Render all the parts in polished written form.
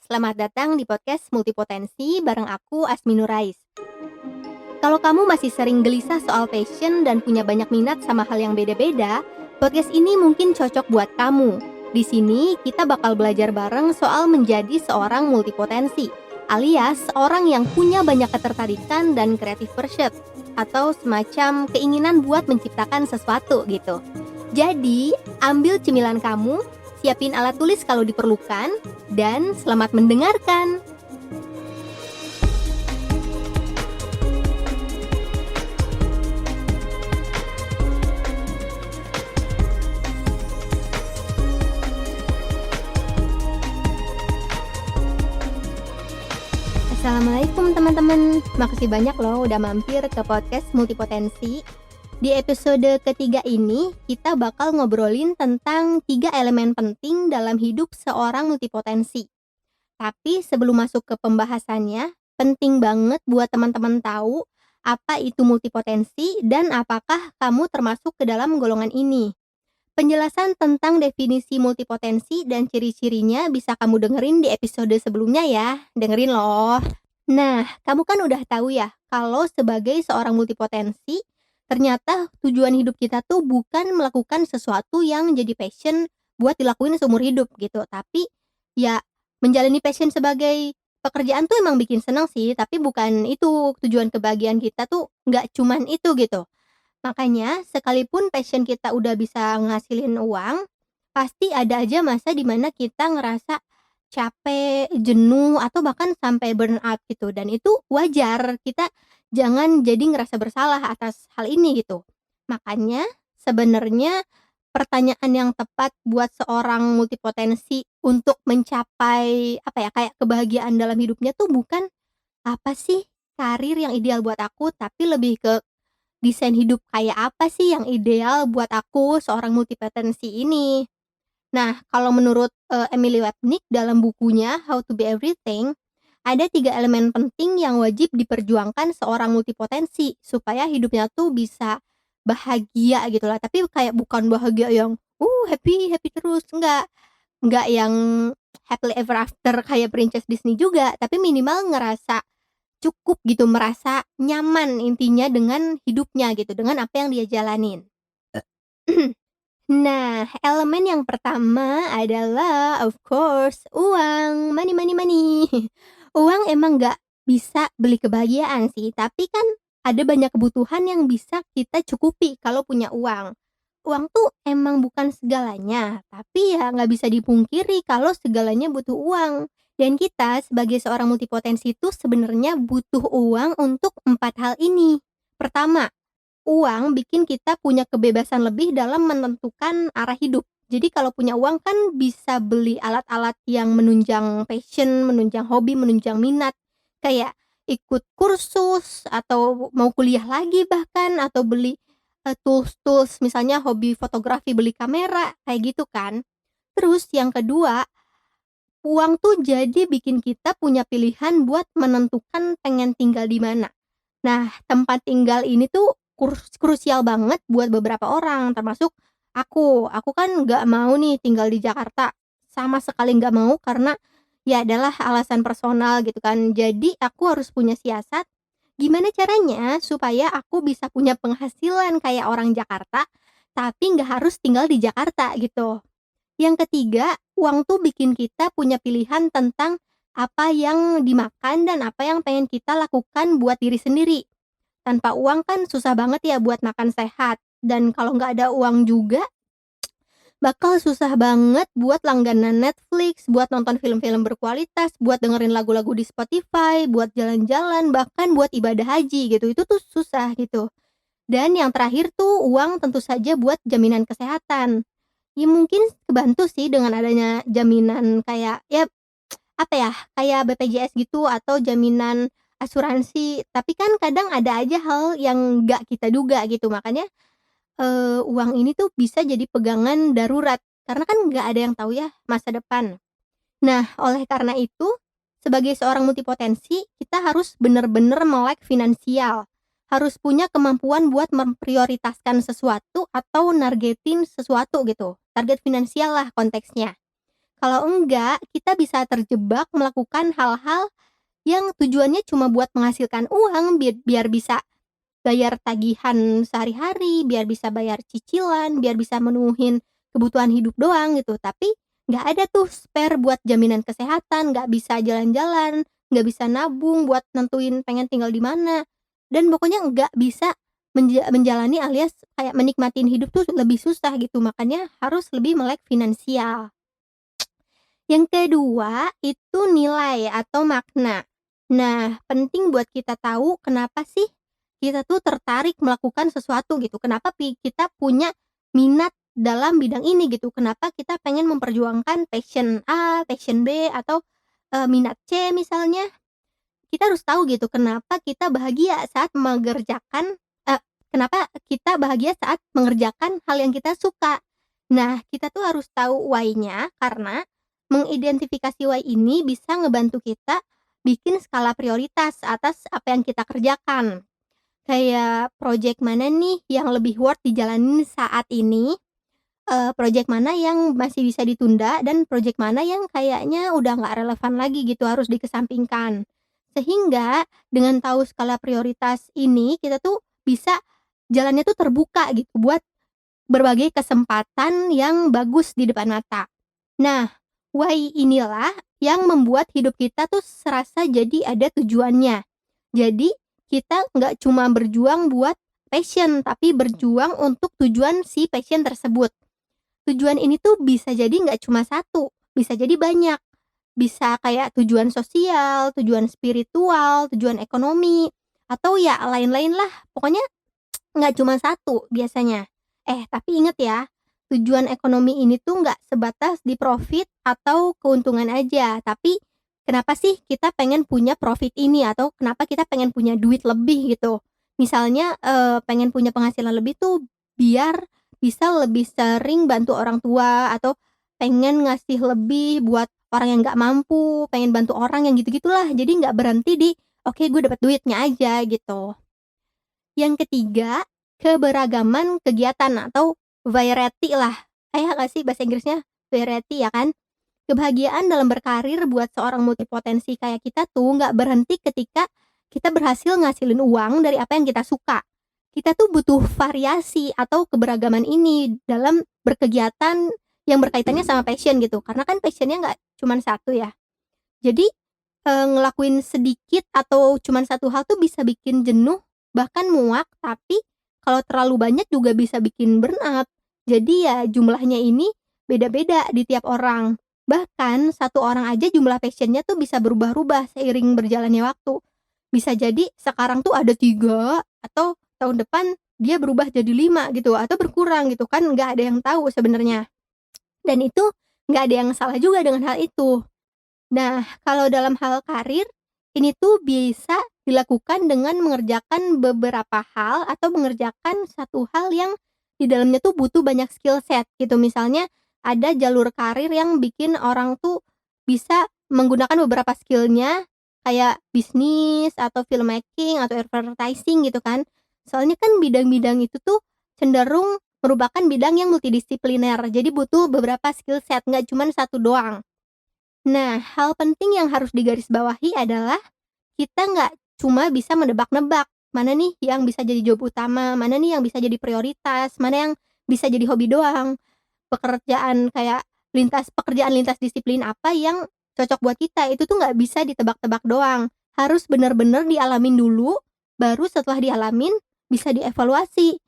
selamat datang di podcast Multipotensi bareng aku Asmi Nurais. Kalau kamu masih sering gelisah soal passion dan punya banyak minat sama hal yang beda-beda, podcast ini mungkin cocok buat kamu. Di sini kita bakal belajar bareng soal menjadi seorang multipotensi, alias orang yang punya banyak ketertarikan dan creative pursuit, atau semacam keinginan buat menciptakan sesuatu gitu. Jadi, ambil cemilan kamu, siapin alat tulis kalau diperlukan, dan selamat mendengarkan. Assalamualaikum teman-teman, makasih banyak loh udah mampir ke podcast Multipotensi. Di episode ketiga ini, kita bakal ngobrolin tentang 3 elemen penting dalam hidup seorang multipotensi. Tapi sebelum masuk ke pembahasannya, penting banget buat teman-teman tahu apa itu multipotensi dan apakah kamu termasuk ke dalam golongan ini. Penjelasan tentang definisi multipotensi dan ciri-cirinya bisa kamu dengerin di episode sebelumnya ya. Dengerin loh. Nah, kamu kan udah tahu ya kalau sebagai seorang multipotensi, ternyata tujuan hidup kita tuh bukan melakukan sesuatu yang jadi passion buat dilakuin seumur hidup gitu. Tapi ya menjalani passion sebagai pekerjaan tuh emang bikin senang sih, tapi bukan itu tujuan kebahagiaan kita tuh nggak cuman itu gitu. Makanya sekalipun passion kita udah bisa ngasilin uang, pasti ada aja masa di mana kita ngerasa capek, jenuh, atau bahkan sampai burnout gitu dan itu wajar. Kita jangan jadi ngerasa bersalah atas hal ini gitu. Makanya sebenarnya pertanyaan yang tepat buat seorang multipotensi untuk mencapai apa ya, kayak kebahagiaan dalam hidupnya tuh bukan, "Apa sih karir yang ideal buat aku?" Tapi lebih ke desain hidup kayak apa sih yang ideal buat aku seorang multipotensi ini? Nah, kalau menurut, Emily Wapnick dalam bukunya How to Be Everything, ada 3 elemen penting yang wajib diperjuangkan seorang multipotensi supaya hidupnya tuh bisa bahagia gitu lah. Tapi kayak bukan bahagia yang, happy happy terus, enggak yang happily ever after kayak princess Disney juga, tapi minimal ngerasa cukup gitu, merasa nyaman intinya dengan hidupnya gitu, dengan apa yang dia jalanin. Nah, elemen yang pertama adalah of course uang, money money money. Uang emang nggak bisa beli kebahagiaan sih, tapi kan ada banyak kebutuhan yang bisa kita cukupi kalau punya uang. Uang tuh emang bukan segalanya, tapi ya nggak bisa dipungkiri kalau segalanya butuh uang. Dan kita sebagai seorang multipotensi itu sebenarnya butuh uang untuk 4 hal ini. Pertama, uang bikin kita punya kebebasan lebih dalam menentukan arah hidup. Jadi kalau punya uang kan bisa beli alat-alat yang menunjang passion, menunjang hobi, menunjang minat. Kayak ikut kursus atau mau kuliah lagi bahkan atau beli tools-tools misalnya hobi fotografi beli kamera kayak gitu kan. Terus yang kedua, uang tuh jadi bikin kita punya pilihan buat menentukan pengen tinggal di mana. Nah, tempat tinggal ini tuh krusial banget buat beberapa orang, termasuk aku. Aku kan nggak mau nih tinggal di Jakarta, sama sekali nggak mau karena ya adalah alasan personal gitu kan. Jadi aku harus punya siasat, gimana caranya supaya aku bisa punya penghasilan kayak orang Jakarta, tapi nggak harus tinggal di Jakarta gitu. Yang ketiga, uang tuh bikin kita punya pilihan tentang apa yang dimakan dan apa yang pengen kita lakukan buat diri sendiri. Tanpa uang kan susah banget ya buat makan sehat, dan kalau nggak ada uang juga bakal susah banget buat langganan Netflix, buat nonton film-film berkualitas, buat dengerin lagu-lagu di Spotify, buat jalan-jalan, bahkan buat ibadah haji gitu. Itu tuh susah gitu. Dan yang terakhir tuh uang tentu saja buat jaminan kesehatan. Ya mungkin kebantu sih dengan adanya jaminan kayak ya, apa ya, kayak BPJS gitu atau jaminan asuransi, tapi kan kadang ada aja hal yang nggak kita duga gitu. Makanya, uang ini tuh bisa jadi pegangan darurat, karena kan nggak ada yang tahu ya masa depan. Nah, oleh karena itu, sebagai seorang multipotensi, kita harus bener-bener melek finansial. Harus punya kemampuan buat memprioritaskan sesuatu atau nargetin sesuatu gitu. Target finansial lah konteksnya. Kalau enggak, kita bisa terjebak melakukan hal-hal yang tujuannya cuma buat menghasilkan uang, biar bisa bayar tagihan sehari-hari, biar bisa bayar cicilan, biar bisa menuhin kebutuhan hidup doang gitu. Tapi nggak ada tuh spare buat jaminan kesehatan, nggak bisa jalan-jalan, nggak bisa nabung buat nentuin pengen tinggal di mana, dan pokoknya nggak bisa menjalani alias kayak menikmatin hidup tuh lebih susah gitu, makanya harus lebih melek finansial. Yang kedua, itu nilai atau makna. Nah, penting buat kita tahu kenapa sih kita tuh tertarik melakukan sesuatu gitu. Kenapa kita punya minat dalam bidang ini gitu. Kenapa kita pengen memperjuangkan passion A, passion B, atau minat C misalnya. Kita harus tahu gitu kenapa kita bahagia saat mengerjakan kenapa kita bahagia saat mengerjakan hal yang kita suka. Nah, kita tuh harus tahu why-nya karena mengidentifikasi why ini bisa ngebantu kita bikin skala prioritas atas apa yang kita kerjakan. Kayak project mana nih yang lebih worth dijalanin saat ini, project mana yang masih bisa ditunda, dan project mana yang kayaknya udah nggak relevan lagi gitu, harus dikesampingkan. Sehingga dengan tahu skala prioritas ini, kita tuh bisa jalannya tuh terbuka gitu buat berbagai kesempatan yang bagus di depan mata. Nah, why inilah yang membuat hidup kita tuh serasa jadi ada tujuannya. Jadi, kita nggak cuma berjuang buat passion, tapi berjuang untuk tujuan si passion tersebut. Tujuan ini tuh bisa jadi nggak cuma satu, bisa jadi banyak. Bisa kayak tujuan sosial, tujuan spiritual, tujuan ekonomi, atau ya lain-lain lah. Pokoknya nggak cuma satu biasanya. Tapi inget ya, tujuan ekonomi ini tuh nggak sebatas di profit atau keuntungan aja, tapi kenapa sih kita pengen punya profit ini atau kenapa kita pengen punya duit lebih gitu. Misalnya, pengen punya penghasilan lebih tuh biar bisa lebih sering bantu orang tua, atau pengen ngasih lebih buat orang yang nggak mampu, pengen bantu orang yang gitu-gitulah. Jadi nggak berhenti di, "Oke, gue dapat duitnya aja," gitu. Yang ketiga, keberagaman kegiatan atau variety lah. Kayak nggak sih bahasa Inggrisnya? Variety ya kan? Kebahagiaan dalam berkarir buat seorang multipotensi kayak kita tuh nggak berhenti ketika kita berhasil ngasilin uang dari apa yang kita suka. Kita tuh butuh variasi atau keberagaman ini dalam berkegiatan yang berkaitannya sama passion gitu. Karena kan passionnya nggak cuma satu ya. Jadi, ngelakuin sedikit atau cuman satu hal tuh bisa bikin jenuh, bahkan muak, tapi kalau terlalu banyak juga bisa bikin burnout. Jadi ya jumlahnya ini beda-beda di tiap orang. Bahkan satu orang aja jumlah passion-nya tuh bisa berubah-ubah seiring berjalannya waktu. Bisa jadi sekarang tuh ada 3 atau tahun depan dia berubah jadi 5 gitu, atau berkurang gitu kan, nggak ada yang tahu sebenarnya. Dan itu nggak ada yang salah juga dengan hal itu. Nah, kalau dalam hal karir, ini tuh bisa dilakukan dengan mengerjakan beberapa hal atau mengerjakan satu hal yang di dalamnya tuh butuh banyak skill set gitu. Misalnya ada jalur karir yang bikin orang tuh bisa menggunakan beberapa skillnya kayak bisnis atau filmmaking atau advertising gitu kan. Soalnya kan bidang-bidang itu tuh cenderung merupakan bidang yang multidisipliner. Jadi butuh beberapa skill set, nggak cuma satu doang. Nah, hal penting yang harus digarisbawahi adalah kita nggak cuma bisa menebak-nebak, mana nih yang bisa jadi job utama, mana nih yang bisa jadi prioritas, mana yang bisa jadi hobi doang. Pekerjaan lintas disiplin apa yang cocok buat kita, itu tuh nggak bisa ditebak-tebak doang. Harus bener-bener dialamin dulu, baru setelah dialamin bisa dievaluasi.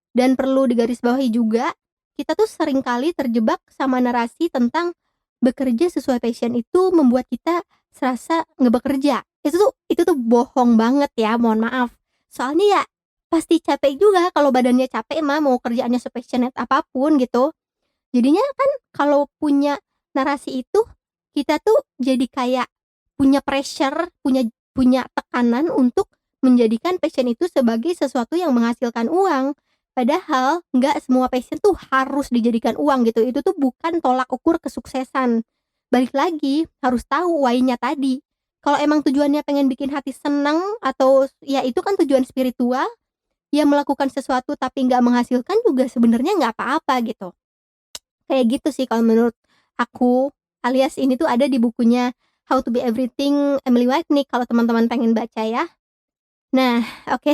Dan perlu digarisbawahi juga, kita tuh seringkali terjebak sama narasi tentang bekerja sesuai passion itu membuat kita serasa ngebekerja. Itu tuh bohong banget ya, mohon maaf. Soalnya ya pasti capek juga kalau badannya capek mah mau kerjaannya se-passionate apapun gitu. Jadinya kan kalau punya narasi itu, kita tuh jadi kayak punya pressure, punya punya tekanan untuk menjadikan passion itu sebagai sesuatu yang menghasilkan uang. Padahal nggak semua passion tuh harus dijadikan uang gitu, itu tuh bukan tolak ukur kesuksesan. Balik lagi, harus tahu why-nya tadi. Kalau emang tujuannya pengen bikin hati seneng atau ya itu kan tujuan spiritual, ya melakukan sesuatu tapi nggak menghasilkan juga sebenarnya nggak apa-apa gitu. Kayak gitu sih kalau menurut aku. alias ini tuh ada di bukunya How to Be Everything Emily Wapnick kalau teman-teman pengen baca ya. Nah, oke,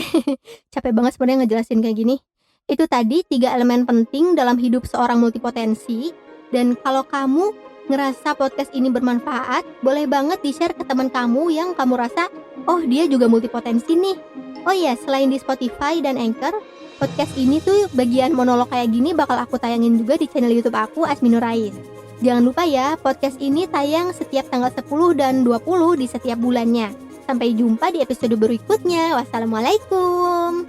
capek banget sebenarnya ngejelasin kayak gini. Itu tadi 3 elemen penting dalam hidup seorang multipotensi, dan kalau kamu ngerasa podcast ini bermanfaat, boleh banget di-share ke teman kamu yang kamu rasa, oh dia juga multipotensi nih. Oh iya, selain di Spotify dan Anchor, podcast ini tuh bagian monolog kayak gini bakal aku tayangin juga di channel YouTube aku, Asminurais. Jangan lupa ya, podcast ini tayang setiap tanggal 10 dan 20 di setiap bulannya. Sampai jumpa di episode berikutnya. Wassalamualaikum.